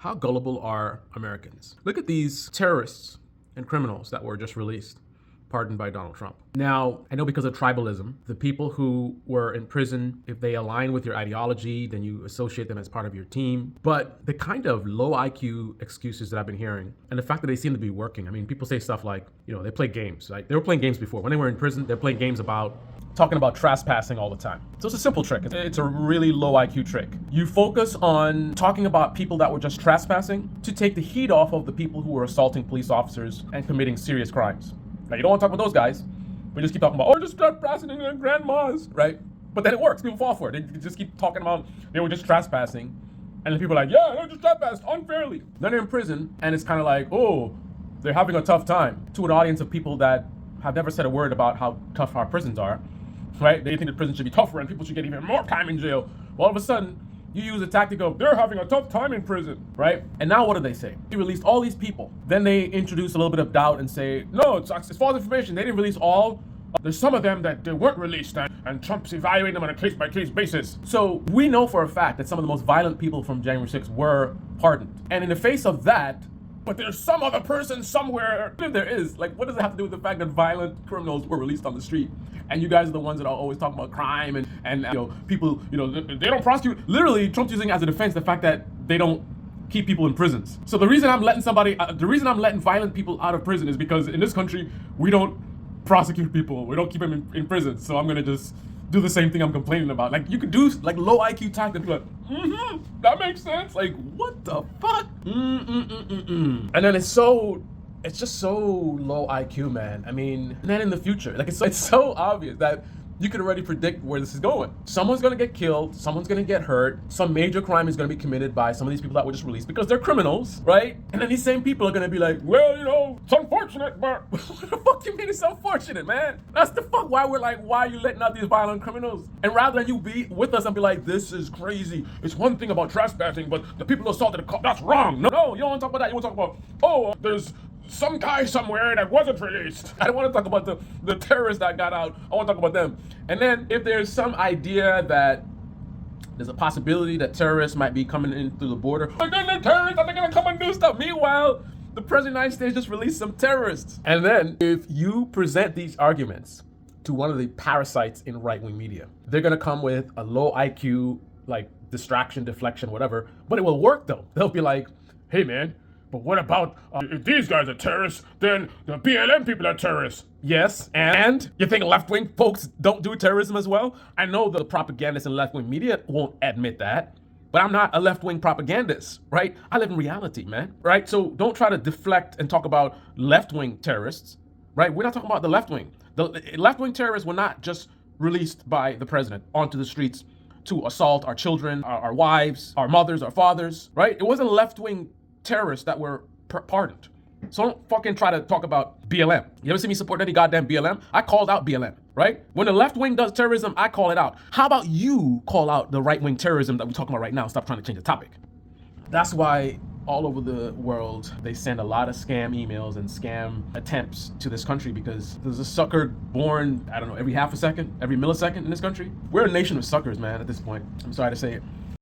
How gullible are Americans? Look at these terrorists and criminals that were just released, pardoned by Donald Trump. Now, I know because of tribalism, the people who were in prison, if they align with your ideology, then you associate them as part of your team. But the kind of low IQ excuses that I've been hearing, and the fact that they seem to be working. I mean, people say stuff like, they play games. Like, they were playing games before. When they were in prison, they're playing games talking about trespassing all the time. So it's a simple trick. It's a really low IQ trick. You focus on talking about people that were just trespassing to take the heat off of the people who were assaulting police officers and committing serious crimes. Now, you don't want to talk about those guys. We just keep talking about, just trespassing in their grandmas, right? But then it works. People fall for it. They just keep talking about they were just trespassing. And then people are like, yeah, they just trespassed unfairly. Then they're in prison, and it's kind of like, they're having a tough time, to an audience of people that have never said a word about how tough our prisons are. Right? They think the prison should be tougher and people should get even more time in jail. Well, all of a sudden, you use a tactic of, they're having a tough time in prison, right? And now what do they say? They released all these people. Then they introduce a little bit of doubt and say, no, it's false information. They didn't release all. There's some of them that they weren't released, and Trump's evaluating them on a case-by-case basis. So we know for a fact that some of the most violent people from January 6th were pardoned. And in the face of that, but there's some other person somewhere. If there is, what does it have to do with the fact that violent criminals were released on the street? And you guys are the ones that are always talking about crime and people, they don't prosecute. Literally, Trump's using as a defense the fact that they don't keep people in prisons. So the reason I'm letting violent people out of prison is because in this country, we don't prosecute people. We don't keep them in prison. So I'm going to just do the same thing I'm complaining about. You could do low IQ tactics, that makes sense. What the fuck? And then it's just so low IQ, man. I mean, and then in the future, it's so obvious that you can already predict where this is going. Someone's gonna get killed, someone's gonna get hurt, some major crime is gonna be committed by some of these people that were just released because they're criminals, right? And then these same people are gonna be like, well, it's unfortunate, but what the fuck you mean it's unfortunate, man? That's the fuck why why are you letting out these violent criminals? And rather than you be with us and be like, this is crazy. It's one thing about trespassing, but the people who assaulted the cop, that's wrong. No, you don't want to talk about that. You want to talk about, there's some guy somewhere that wasn't released. I don't want to talk about the terrorists that got out. I want to talk about them. And then if there's some idea that there's a possibility that terrorists might be coming in through the border, then the terrorists are going to come and do stuff. Meanwhile, the president of the United States just released some terrorists. And then if you present these arguments to one of the parasites in right-wing media, they're going to come with a low IQ, distraction, deflection, whatever. But it will work though. They'll be like, hey man, but what about if these guys are terrorists, then the BLM people are terrorists? Yes, and you think left-wing folks don't do terrorism as well? I know the propagandists and left-wing media won't admit that, but I'm not a left-wing propagandist, right? I live in reality, man, right? So don't try to deflect and talk about left-wing terrorists, right? We're not talking about the left-wing. The left-wing terrorists were not just released by the president onto the streets to assault our children, our wives, our mothers, our fathers, right? It wasn't left-wing terrorists that were pardoned. So don't fucking try to talk about BLM. You ever see me support any goddamn BLM? I called out BLM, right? When the left wing does terrorism, I call it out. How about you call out the right wing terrorism that we're talking about right now? Stop trying to change the topic. That's why all over the world, they send a lot of scam emails and scam attempts to this country because there's a sucker born, every half a second, every millisecond in this country. We're a nation of suckers, man, at this point. I'm sorry to say it.